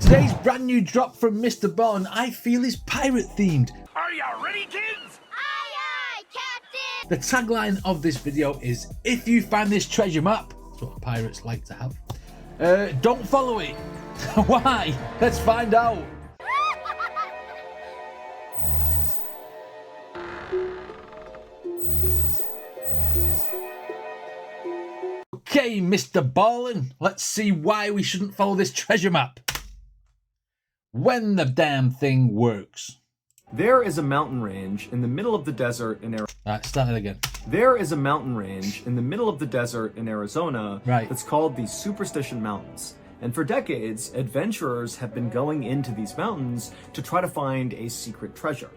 Today's brand new drop from Mr. Ballen, I feel, is pirate themed. Are you ready, kids? Aye, aye, Captain! The tagline of this video is, if you find this treasure map, that's what pirates like to have, don't follow it. Why? Let's find out. Okay, Mr. Ballen, let's see why we shouldn't follow this treasure map. When the damn thing works. There is a mountain range in the middle of the desert in Arizona. Right, start it again. There is a mountain range in the middle of the desert in Arizona that's called the Superstition Mountains. And for decades, adventurers have been going into these mountains to try to find a secret treasure.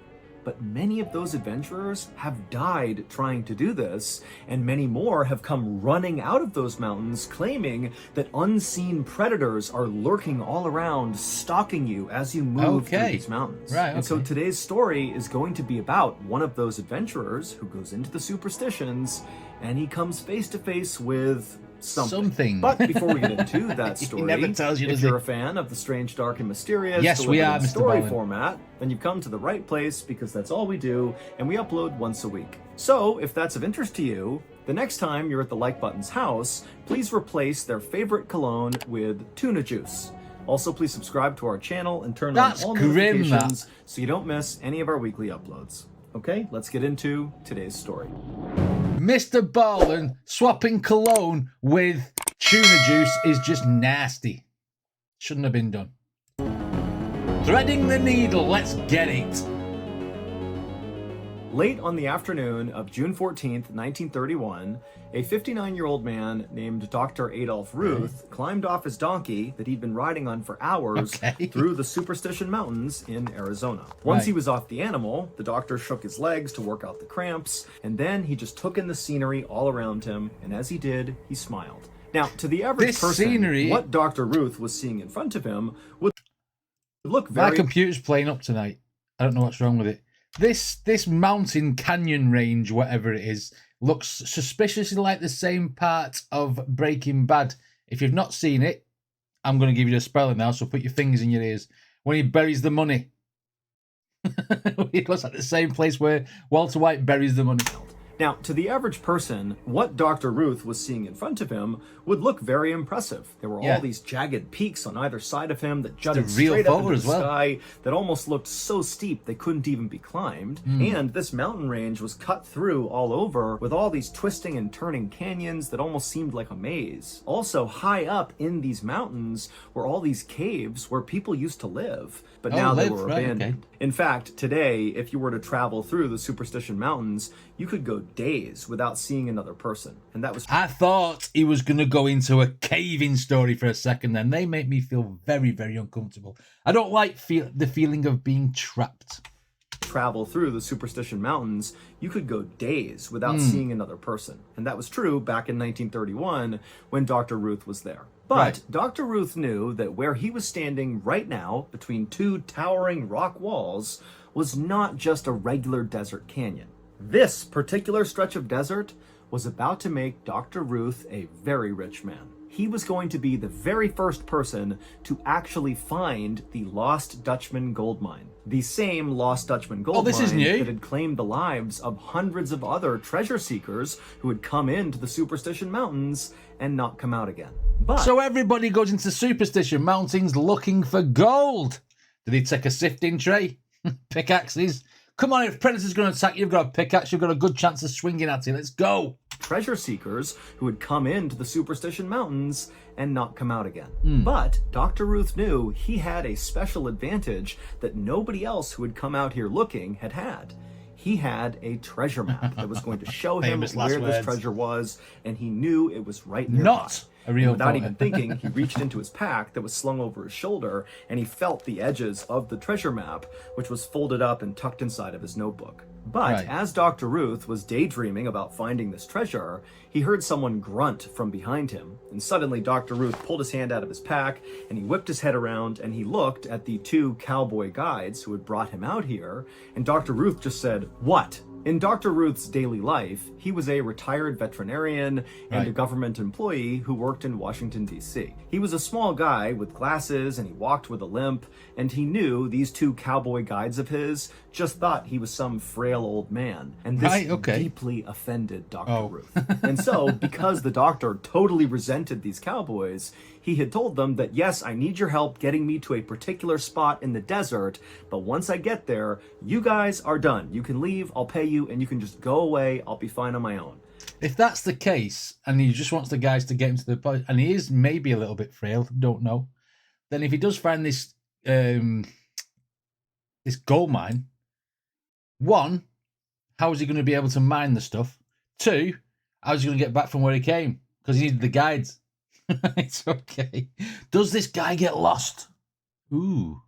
But many of those adventurers have died trying to do this, and many more have come running out of those mountains claiming that unseen predators are lurking all around, stalking you as you move through these mountains. And so today's story is going to be about one of those adventurers who goes into the superstitions, and he comes face to face with something. But before we get into that story, never tells you, if you're a fan of the strange, dark, and mysterious story format, then you've come to the right place, because that's all we do, and we upload once a week. So if that's of interest to you, the next time you're at the like button's house, please replace their favorite cologne with tuna juice. Also, please subscribe to our channel and turn on all notifications so you don't miss any of our weekly uploads. Okay, let's get into today's story. Mr. Ballen swapping cologne with tuna juice is just nasty. Shouldn't have been done. Threading the needle, let's get it. Late on the afternoon of June 14th, 1931, a 59-year-old man named Dr. Adolf Ruth climbed off his donkey that he'd been riding on for hours through the Superstition Mountains in Arizona. Once he was off the animal, the doctor shook his legs to work out the cramps, and then he just took in the scenery all around him, and as he did, he smiled. Now, to the average person, what Dr. Ruth was seeing in front of him would look very... My computer's playing up tonight. I don't know what's wrong with it. This mountain canyon range, whatever it is, looks suspiciously like the same part of Breaking Bad. If you've not seen it, I'm going to give you a spelling now, so put your fingers in your ears. When he buries the money. It looks like the same place where Walter White buries the money. Now, to the average person, what Dr. Ruth was seeing in front of him would look very impressive. There were all these jagged peaks on either side of him that jutted straight up into the sky that almost looked so steep they couldn't even be climbed. And this mountain range was cut through all over with all these twisting and turning canyons that almost seemed like a maze. Also, high up in these mountains were all these caves where people used to live, but now they were abandoned. In fact, today, if you were to travel through the Superstition Mountains, you could go days without seeing another person. And that was... I thought he was going to go into a caving story for a second, then. They make me feel very, very uncomfortable. I don't like the feeling of being trapped. Travel through the Superstition Mountains, you could go days without seeing another person. And that was true back in 1931 when Dr. Ruth was there. But Dr. Ruth knew that where he was standing right now, between two towering rock walls, was not just a regular desert canyon. This particular stretch of desert was about to make Dr. Ruth a very rich man. He was going to be the very first person to actually find the Lost Dutchman gold mine. The same Lost Dutchman gold mine that had claimed the lives of hundreds of other treasure seekers who had come into the Superstition Mountains and not come out again. But so everybody goes into Superstition Mountains looking for gold. Did he take a sifting tray? Pickaxes? Come on, if Predator's going to attack you, you've got a pickaxe, you've got a good chance of swinging at it. Let's go. Treasure seekers who had come into the Superstition Mountains and not come out again. But Dr. Ruth knew he had a special advantage that nobody else who had come out here looking had had. He had a treasure map that was going to show him where this treasure was, and he knew it was right nearby. Without even thinking, he reached into his pack that was slung over his shoulder, and he felt the edges of the treasure map, which was folded up and tucked inside of his notebook. But as Dr. Ruth was daydreaming about finding this treasure, he heard someone grunt from behind him. And suddenly Dr. Ruth pulled his hand out of his pack, and he whipped his head around, and he looked at the two cowboy guides who had brought him out here. And Dr. Ruth just said, "What?" In Dr. Ruth's daily life, he was a retired veterinarian and a government employee who worked in Washington, D.C. He was a small guy with glasses and he walked with a limp, and he knew these two cowboy guides of his just thought he was some frail old man. And this deeply offended Dr. Ruth. And so, because the doctor totally resented these cowboys, he had told them that, yes, I need your help getting me to a particular spot in the desert, but once I get there, you guys are done. You can leave, I'll pay you, and you can just go away. I'll be fine on my own. If that's the case, and he just wants the guys to get him to the point, and he is maybe a little bit frail, don't know, then if he does find this this gold mine, one, how is he going to be able to mine the stuff? Two, how is he going to get back from where he came? Because he needed the guides. It's okay. Does this guy get lost? Ooh.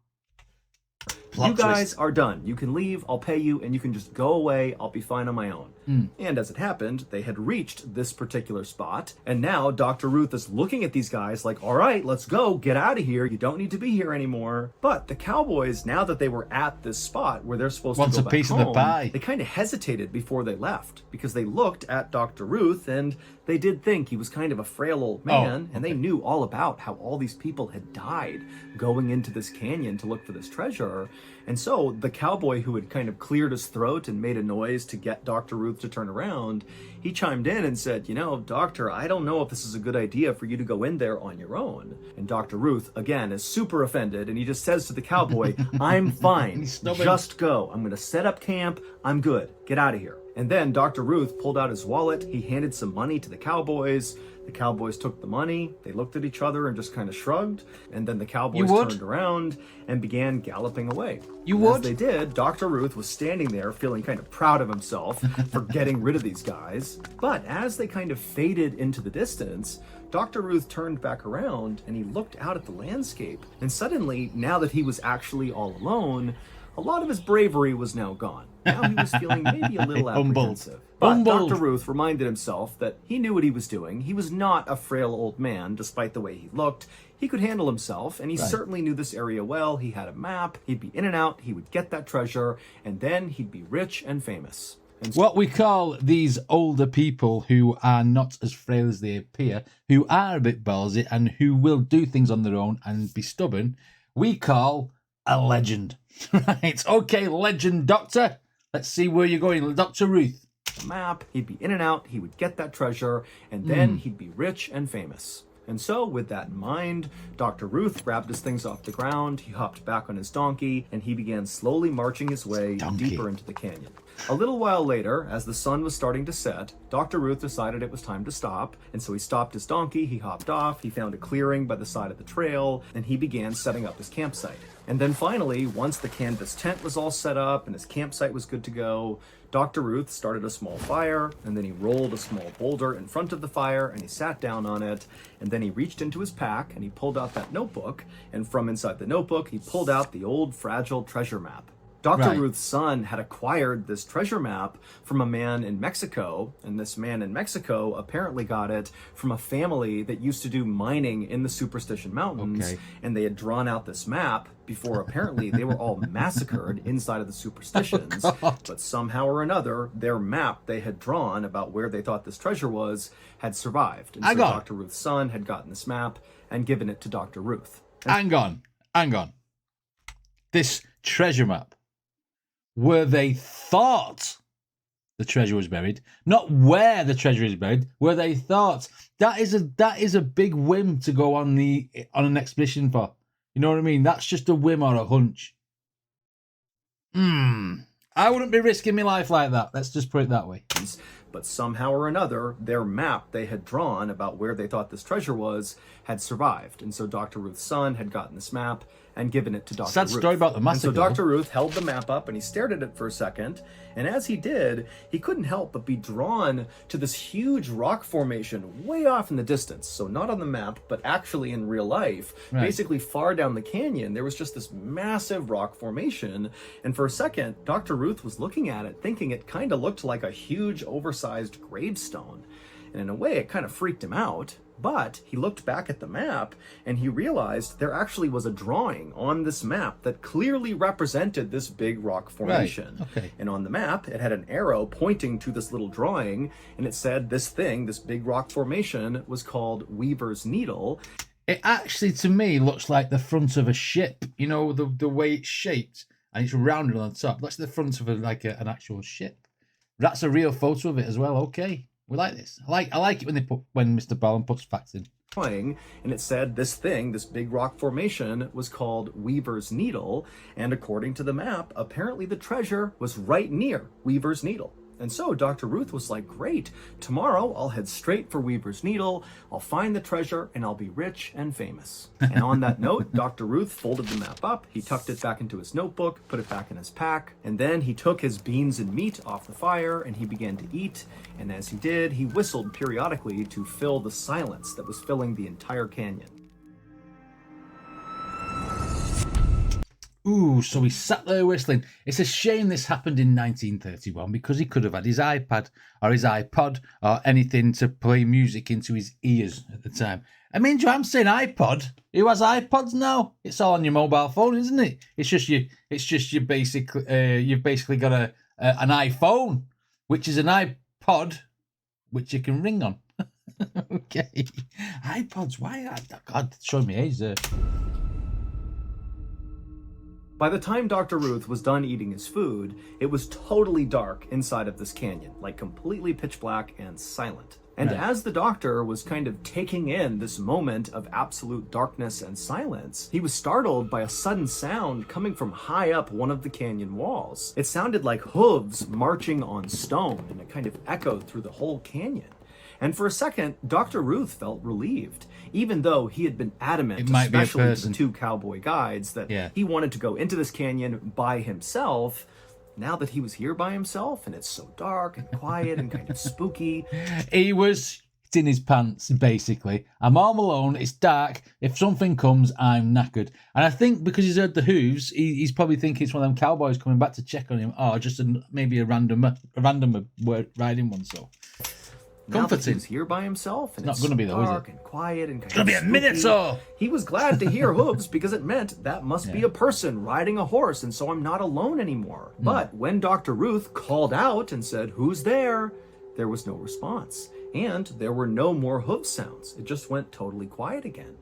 You guys are done. You can leave, I'll pay you, and you can just go away. I'll be fine on my own. And as it happened, they had reached this particular spot, and now Dr. Ruth is looking at these guys like, all right, let's go, get out of here. You don't need to be here anymore. But the cowboys, now that they were at this spot where they're supposed to go back piece home, of the pie. They kind of hesitated before they left because they looked at Dr. Ruth and they did think he was kind of a frail old man, and they knew all about how all these people had died going into this canyon to look for this treasure. And so the cowboy who had kind of cleared his throat and made a noise to get Dr. Ruth to turn around, he chimed in and said, you know, doctor, I don't know if this is a good idea for you to go in there on your own. And Dr. Ruth, again, is super offended, and he just says to the cowboy, I'm fine, just go. I'm going to set up camp. I'm good. Get out of here. And then Dr. Ruth pulled out his wallet. He handed some money to the cowboys. The cowboys took the money. They looked at each other and just kind of shrugged. And then the cowboys turned around and began galloping away. As they did, Dr. Ruth was standing there feeling kind of proud of himself for getting rid of these guys. But as they kind of faded into the distance, Dr. Ruth turned back around and he looked out at the landscape. And suddenly, now that he was actually all alone, a lot of his bravery was now gone. Now he was feeling maybe a little apprehensive. But Dr. Ruth reminded himself that he knew what he was doing. He was not a frail old man, despite the way he looked. He could handle himself, and he certainly knew this area well. He had a map. He'd be in and out. He would get that treasure, and then he'd be rich and famous. And what we call these older people who are not as frail as they appear, who are a bit ballsy, and who will do things on their own and be stubborn, we call a legend. Right, okay, legend doctor. Let's see where you're going, Dr. Ruth. Map, he'd be in and out, he would get that treasure, and then he'd be rich and famous. And so, with that in mind, Dr. Ruth grabbed his things off the ground, he hopped back on his donkey, and he began slowly marching his way deeper into the canyon. A little while later, as the sun was starting to set, Dr. Ruth decided it was time to stop, and so he stopped his donkey, he hopped off, he found a clearing by the side of the trail, and he began setting up his campsite. And then finally, once the canvas tent was all set up and his campsite was good to go, Dr. Ruth started a small fire, and then he rolled a small boulder in front of the fire, and he sat down on it, and then he reached into his pack, and he pulled out that notebook, and from inside the notebook, he pulled out the old fragile treasure map. Dr. Ruth's son had acquired this treasure map from a man in Mexico, and this man in Mexico apparently got it from a family that used to do mining in the Superstition Mountains, and they had drawn out this map before apparently they were all massacred inside of the Superstitions, but somehow or another, their map they had drawn about where they thought this treasure was had survived. And so Dr. Ruth's son had gotten this map and given it to Dr. Ruth. Hang on. This treasure map, where they thought the treasure was buried, not where the treasure is buried, where they thought. That is a big whim to go on an expedition for. You know what I mean? That's just a whim or a hunch. I wouldn't be risking my life like that. Let's just put it that way. But somehow or another, their map they had drawn about where they thought this treasure was had survived. And so Dr. Ruth's son had gotten this map and given it to Dr. Sad Ruth. Story about the massacre. And so Dr. Ruth held the map up and he stared at it for a second. And as he did, he couldn't help but be drawn to this huge rock formation way off in the distance. So not on the map, but actually in real life. Basically far down the canyon, there was just this massive rock formation. And for a second, Dr. Ruth was looking at it, thinking it kind of looked like a huge, oversized gravestone. And in a way, it kind of freaked him out. But he looked back at the map and he realized there actually was a drawing on this map that clearly represented this big rock formation. Right. Okay. And on the map, it had an arrow pointing to this little drawing, and it said this thing, this big rock formation, was called Weaver's Needle. It actually, to me, looks like the front of a ship. You know, the way it's shaped, and it's rounded on the top. That's the front of an actual ship. That's a real photo of it as well. Okay, we like this. I like it when Mr. Ballen puts facts in. And it said this thing, this big rock formation, was called Weaver's Needle. And according to the map, apparently the treasure was right near Weaver's Needle. And so Dr. Ruth was like, great, tomorrow I'll head straight for Weaver's Needle, I'll find the treasure, and I'll be rich and famous. And on that note, Dr. Ruth folded the map up, he tucked it back into his notebook, put it back in his pack, and then he took his beans and meat off the fire and he began to eat. And as he did, he whistled periodically to fill the silence that was filling the entire canyon. Ooh, so he sat there whistling. It's a shame this happened in 1931 because he could have had his iPad or his iPod or anything to play music into his ears at the time. I mean, I'm saying iPod. Who has iPods now? It's all on your mobile phone, isn't it? It's just you basically you've basically got an iPhone, which is an iPod, which you can ring on. Okay, iPods. Why? God, showing me age there. By the time Dr. Ruth was done eating his food, it was totally dark inside of this canyon, like completely pitch black and silent. And Right. as the doctor was kind of taking in this moment of absolute darkness and silence, he was startled by a sudden sound coming from high up one of the canyon walls. It sounded like hooves marching on stone, and it kind of echoed through the whole canyon. And for a second, Dr. Ruth felt relieved, even though he had been adamant, It might be a especially to person. the two cowboy guides, that he wanted to go into this canyon by himself. Now that he was here by himself, and it's so dark and quiet and kind of spooky. He was in his pants, basically. I'm all alone, it's dark. If something comes, I'm knackered. And I think because he's heard the hooves, he's probably thinking it's one of them cowboys coming back to check on him, or just maybe a random riding one. So Now that he comforting. was here by himself, and Not it's gonna so be though, is it? dark and quiet and kind It's gonna be a spooky, minute so. He was glad to hear hooves because it meant that must be a person riding a horse, and so I'm not alone anymore. But when Dr. Ruth called out and said, "Who's there?" there was no response. And there were no more hoof sounds. It just went totally quiet again.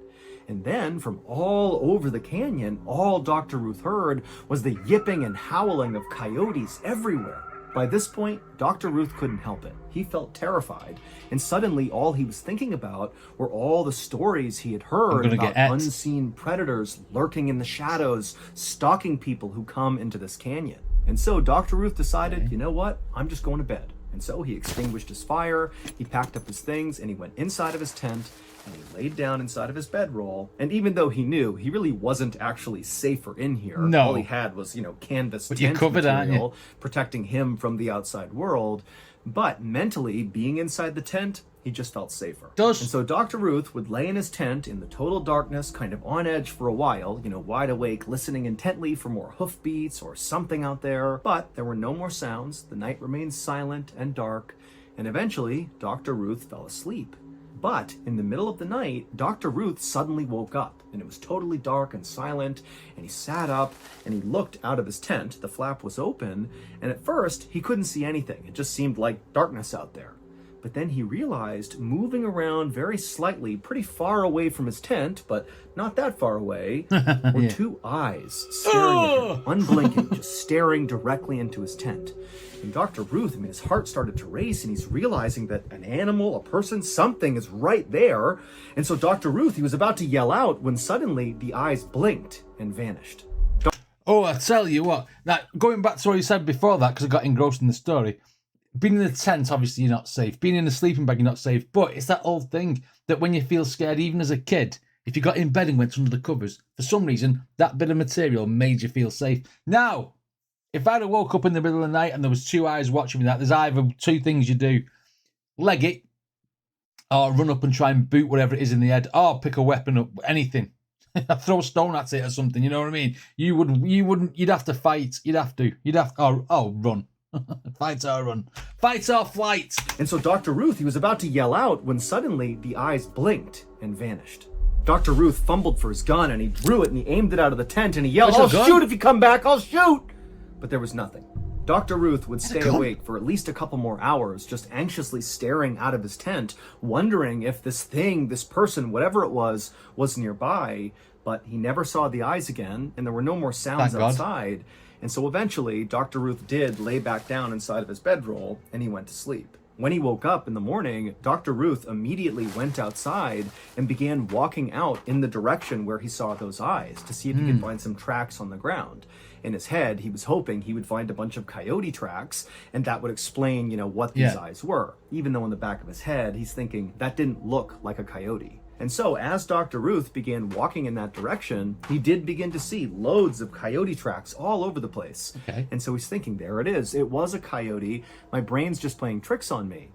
And then from all over the canyon, all Dr. Ruth heard was the yipping and howling of coyotes everywhere. By this point, Dr. Ruth couldn't help it. He felt terrified, and suddenly all he was thinking about were all the stories he had heard gonna about get et. unseen predators lurking in the shadows, stalking people who come into this canyon. And so Dr. Ruth decided, you know what, I'm just going to bed. And so he extinguished his fire, he packed up his things, and he went inside of his tent, and he laid down inside of his bedroll. And even though he knew he really wasn't actually safer in here, No. all he had was, canvas But you're tent covered, aren't you? material protecting him from the outside world. But mentally, being inside the tent, he just felt safer. And so Dr. Ruth would lay in his tent in the total darkness, kind of on edge for a while, wide awake, listening intently for more hoofbeats or something out there. But there were no more sounds. The night remained silent and dark. And eventually, Dr. Ruth fell asleep. But in the middle of the night, Dr. Ruth suddenly woke up, and it was totally dark and silent, and he sat up, and he looked out of his tent. The flap was open, and at first, he couldn't see anything. It just seemed like darkness out there. But then he realized, moving around very slightly, pretty far away from his tent, but not that far away, were two eyes staring at him, unblinking, just staring directly into his tent. And Dr. Ruth, his heart started to race, and he's realizing that an animal, a person, something is right there. And so Dr. Ruth, he was about to yell out when suddenly the eyes blinked and vanished. Oh, I tell you what. Now, going back to what you said before that, because I got engrossed in the story. Being in the tent, obviously, you're not safe. Being in a sleeping bag, you're not safe. But it's that old thing that when you feel scared, even as a kid, if you got in bed and went under the covers, for some reason, that bit of material made you feel safe. Now, if I'd have woke up in the middle of the night and there was two eyes watching me, there's either two things you do. Leg it, or run up and try and boot whatever it is in the head, or pick a weapon up, anything. Throw a stone at it or something, you know what I mean? You'd have to fight. You'd have to, run. Fight or run. Fight or flight. And so Dr. Ruth, he was about to yell out when suddenly the eyes blinked and vanished. Dr. Ruth fumbled for his gun and he drew it and he aimed it out of the tent and he yelled, "I'll shoot if you come back, I'll shoot!" But there was nothing. Dr. Ruth would stay awake for at least a couple more hours, just anxiously staring out of his tent, wondering if this thing, this person, whatever it was nearby, but he never saw the eyes again and there were no more sounds outside. And so eventually, Dr. Ruth did lay back down inside of his bedroll and he went to sleep. When he woke up in the morning, Dr. Ruth immediately went outside and began walking out in the direction where he saw those eyes to see if he could find some tracks on the ground. In his head, he was hoping he would find a bunch of coyote tracks and that would explain, what these eyes were. Even though in the back of his head, he's thinking that didn't look like a coyote. And so as Dr. Ruth began walking in that direction, he did begin to see loads of coyote tracks all over the place. Okay. And so he's thinking, there it is. It was a coyote. My brain's just playing tricks on me.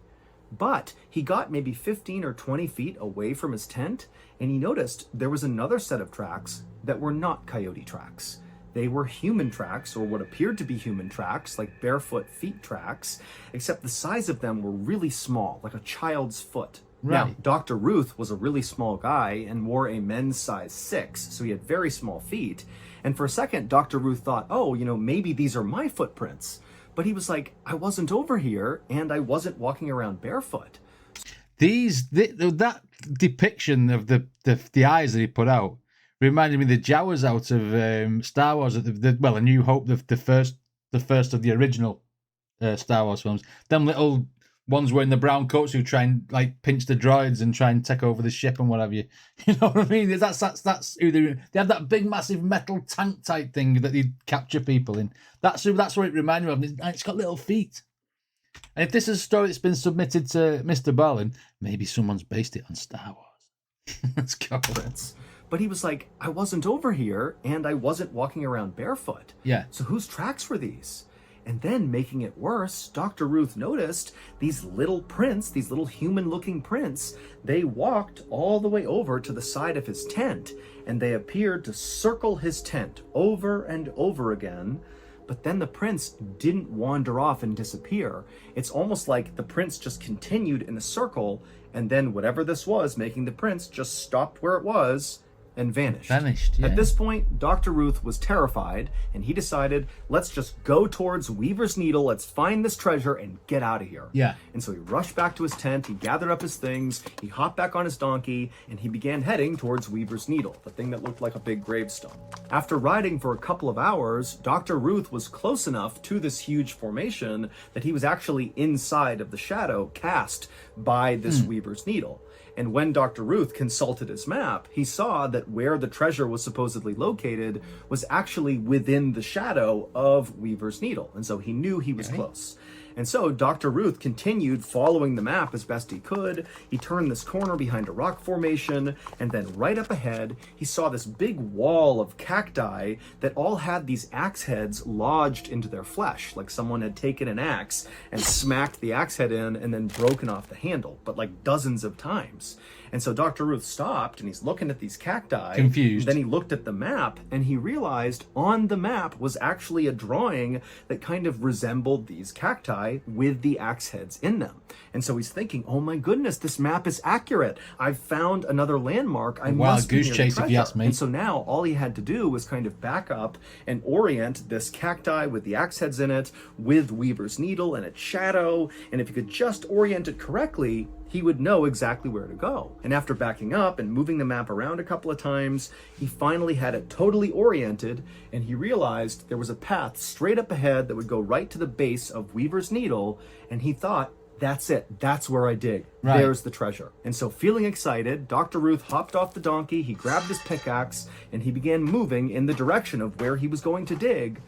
But he got maybe 15 or 20 feet away from his tent, and he noticed there was another set of tracks that were not coyote tracks. They were human tracks, or what appeared to be human tracks, like barefoot feet tracks, except the size of them were really small, like a child's foot. Right. Now, Dr. Ruth was a really small guy and wore a men's size 6, so he had very small feet. And for a second, Dr. Ruth thought, maybe these are my footprints. But he was like, I wasn't over here, and I wasn't walking around barefoot. That depiction of the eyes that he put out reminded me of the Jawas out of Star Wars, A New Hope, the first of the original Star Wars films. Them little ones wearing the brown coats who try and pinch the droids and try and take over the ship and whatever. You know what I mean? That's who they had, that big massive metal tank type thing that they'd capture people in. That's what it reminded me of. And it's got little feet. And if this is a story that's been submitted to Mr. Ballen, maybe someone's based it on Star Wars. Let's go. But he was like, I wasn't over here and I wasn't walking around barefoot. Yeah. So whose tracks were these? And then, making it worse, Dr. Ruth noticed these little prints, these little human-looking prints. They walked all the way over to the side of his tent, and they appeared to circle his tent over and over again. But then the prints didn't wander off and disappear. It's almost like the prints just continued in a circle, and then whatever this was making the prints just stopped where it was and vanished. Yeah. At this point, Dr. Ruth was terrified, and he decided, let's just go towards Weaver's Needle, let's find this treasure, and get out of here. Yeah. And so he rushed back to his tent, he gathered up his things, he hopped back on his donkey, and he began heading towards Weaver's Needle, the thing that looked like a big gravestone. After riding for a couple of hours, Dr. Ruth was close enough to this huge formation that he was actually inside of the shadow cast by this Weaver's Needle. And when Dr. Ruth consulted his map, he saw that where the treasure was supposedly located was actually within the shadow of Weaver's Needle. And so he knew he was close. And so Dr. Ruth continued following the map as best he could. He turned this corner behind a rock formation, and then right up ahead, he saw this big wall of cacti that all had these axe heads lodged into their flesh, like someone had taken an axe and smacked the axe head in and then broken off the handle, but like dozens of times. And so Dr. Ruth stopped and he's looking at these cacti. Confused. Then he looked at the map and he realized on the map was actually a drawing that kind of resembled these cacti with the axe heads in them. And so he's thinking, oh my goodness, this map is accurate. I've found another landmark. I must be near the treasure. If you ask me. And so now all he had to do was kind of back up and orient this cacti with the axe heads in it, with Weaver's Needle and its shadow. And if he could just orient it correctly, he would know exactly where to go. And after backing up and moving the map around a couple of times, he finally had it totally oriented, and he realized there was a path straight up ahead that would go right to the base of Weaver's Needle, and he thought, that's it. That's where I dig. Right. There's the treasure. And so feeling excited, Dr. Ruth hopped off the donkey, he grabbed his pickaxe, and he began moving in the direction of where he was going to dig.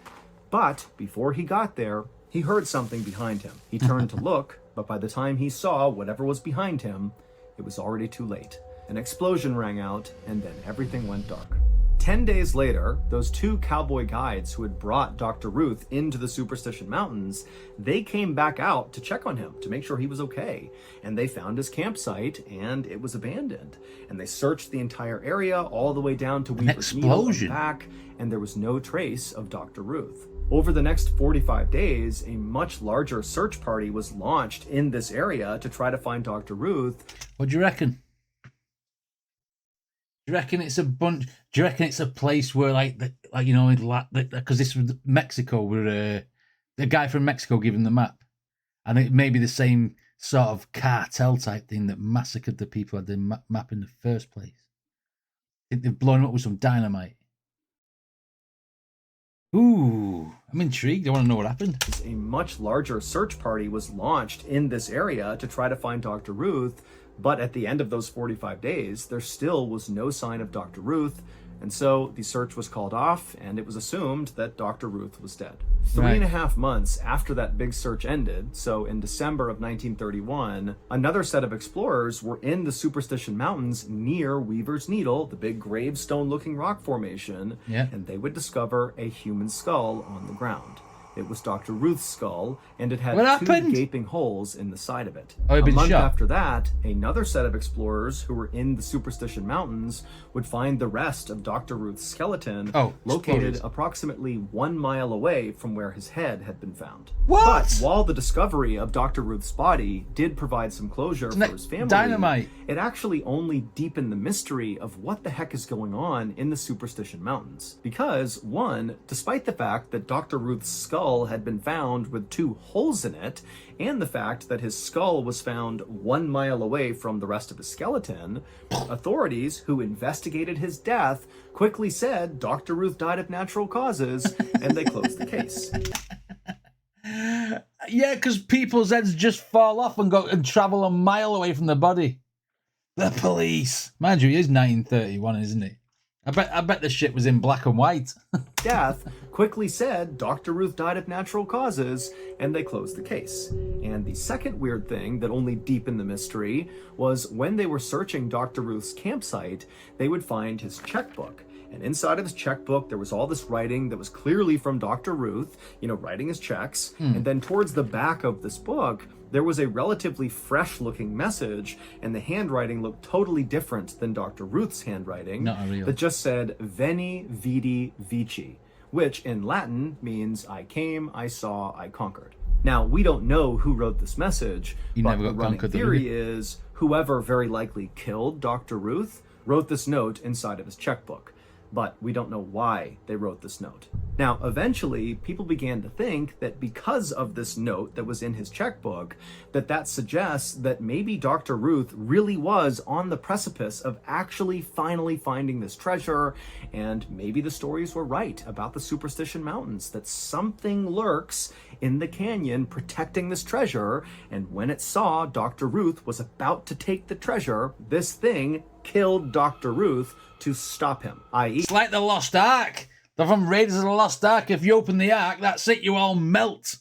But before he got there, he heard something behind him. He turned to look, but by the time he saw whatever was behind him, it was already too late. An explosion rang out, and then everything went dark. 10 days later, those two cowboy guides who had brought Dr. Ruth into the Superstition Mountains, they came back out to check on him, to make sure he was okay. And they found his campsite, and it was abandoned. And they searched the entire area, all the way down to Weaver's Needle and back, and there was no trace of Dr. Ruth. Over the next 45 days, a much larger search party was launched in this area to try to find Dr. Ruth. What do you reckon? Do you reckon it's a bunch? Do you reckon it's a place where, like you know, because this was Mexico, where the guy from Mexico giving the map, and it may be the same sort of cartel type thing that massacred the people at the map in the first place. I think they've blown up with some dynamite. Ooh, I'm intrigued. I want to know what happened. A much larger search party was launched in this area to try to find Dr. Ruth, but at the end of those 45 days, there still was no sign of Dr. Ruth, and so the search was called off, and it was assumed that Dr. Ruth was dead. Right. 3.5 months after that big search ended, so in December of 1931, another set of explorers were in the Superstition Mountains near Weaver's Needle, the big gravestone-looking rock formation, and they would discover a human skull on the ground. It was Dr. Ruth's skull, and it had two gaping holes in the side of it. Oh, he'd been a month shot. after that, another set of explorers who were in the Superstition Mountains would find the rest of Dr. Ruth's skeleton located approximately 1 mile away from where his head had been found. What? But while the discovery of Dr. Ruth's body did provide some closure for his family, dynamite. It actually only deepened the mystery of what the heck is going on in the Superstition Mountains. Because, one, despite the fact that Dr. Ruth's skull had been found with 2 holes in it, and the fact that his skull was found 1 mile away from the rest of his skeleton, authorities who investigated his death quickly said Dr. Ruth died of natural causes, and they closed the case. Yeah, because people's heads just fall off and go and travel a mile away from the body. The police. Mind you, it is 1931, isn't it? I bet the shit was in black and white. Death quickly said Dr. Ruth died of natural causes, and they closed the case. And the second weird thing that only deepened the mystery was when they were searching Dr. Ruth's campsite, they would find his checkbook. And inside of his checkbook, there was all this writing that was clearly from Dr. Ruth, writing his checks. And then towards the back of this book, there was a relatively fresh-looking message, and the handwriting looked totally different than Dr. Ruth's handwriting. That just said, Veni, Vidi, Vici, which in Latin means, I came, I saw, I conquered. Now, we don't know who wrote this message, but the running theory is whoever very likely killed Dr. Ruth wrote this note inside of his checkbook. But we don't know why they wrote this note. Now, eventually, people began to think that because of this note that was in his checkbook, that suggests that maybe Dr. Ruth really was on the precipice of actually finally finding this treasure, and maybe the stories were right about the Superstition Mountains, that something lurks in the canyon protecting this treasure, and when it saw Dr. Ruth was about to take the treasure, this thing killed Dr. Ruth to stop him, i.e. It's like the Lost Ark. They're from Raiders of the Lost Ark. If you open the Ark, that's it, you all melt.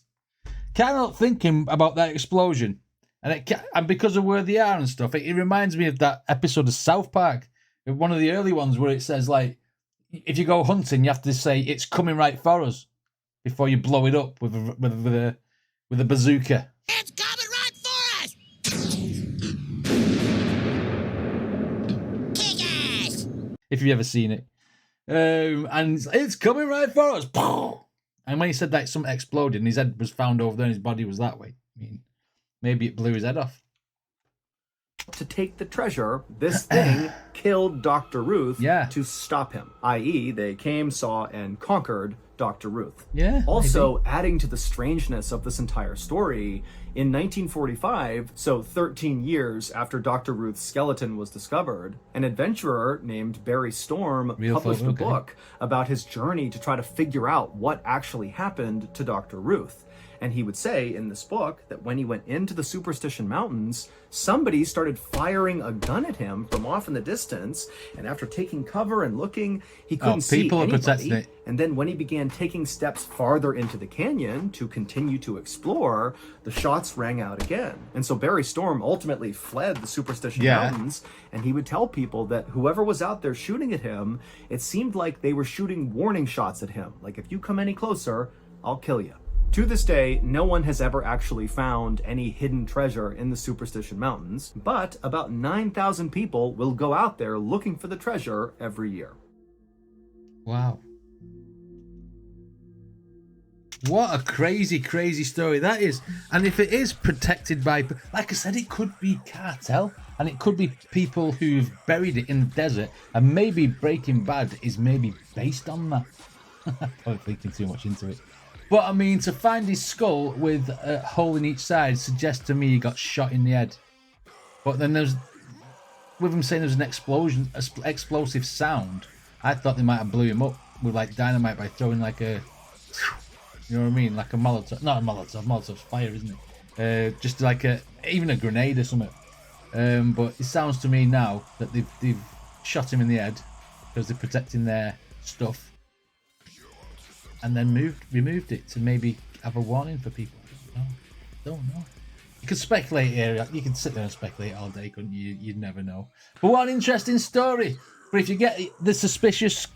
Can't help thinking about that explosion. And because of where they are and stuff, it reminds me of that episode of South Park, one of the early ones where it says, like, if you go hunting, you have to say, it's coming right for us, before you blow it up with a bazooka. It's coming right for us! Kick ass! If you've ever seen it. And it's coming right for us. And when he said that, something exploded and his head was found over there and his body was that way. I mean, maybe it blew his head off. To take the treasure, this thing killed Dr. Ruth to stop him, i.e. they came, saw, and conquered Dr. Ruth. Yeah. Also, adding to the strangeness of this entire story, in 1945, so 13 years after Dr. Ruth's skeleton was discovered, an adventurer named Barry Storm published a book about his journey to try to figure out what actually happened to Dr. Ruth. And he would say in this book that when he went into the Superstition Mountains, somebody started firing a gun at him from off in the distance. And after taking cover and looking, he couldn't see anybody. And then when he began taking steps farther into the canyon to continue to explore, the shots rang out again. And so Barry Storm ultimately fled the Superstition Mountains. And he would tell people that whoever was out there shooting at him, it seemed like they were shooting warning shots at him. Like, if you come any closer, I'll kill you. To this day, no one has ever actually found any hidden treasure in the Superstition Mountains, but about 9,000 people will go out there looking for the treasure every year. Wow. What a crazy, crazy story that is. And if it is protected by, like I said, it could be cartel, and it could be people who've buried it in the desert, and maybe Breaking Bad is maybe based on that. Probably thinking too much into it. But I mean, to find his skull with a hole in each side suggests to me he got shot in the head. But then there's, with him saying there's an explosion, explosive sound, I thought they might have blew him up with like dynamite by throwing like a, you know what I mean, like a Molotov, not a Molotov, Molotov's fire, isn't it? Just like a, even a grenade or something. But it sounds to me now that they've shot him in the head because they're protecting their stuff, and then removed it to maybe have a warning for people. No, don't know. You could speculate here. You could sit there and speculate all day, couldn't you? You'd never know. But what an interesting story. But if you get the Suspicious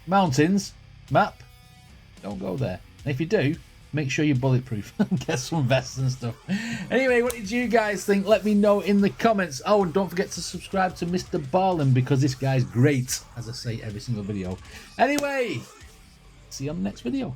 Mountains map, don't go there. And if you do, make sure you're bulletproof and get some vests and stuff. Anyway, what did you guys think? Let me know in the comments. Oh, and don't forget to subscribe to Mr. BALLEN because this guy's great, as I say every single video. Anyway, see you on the next video.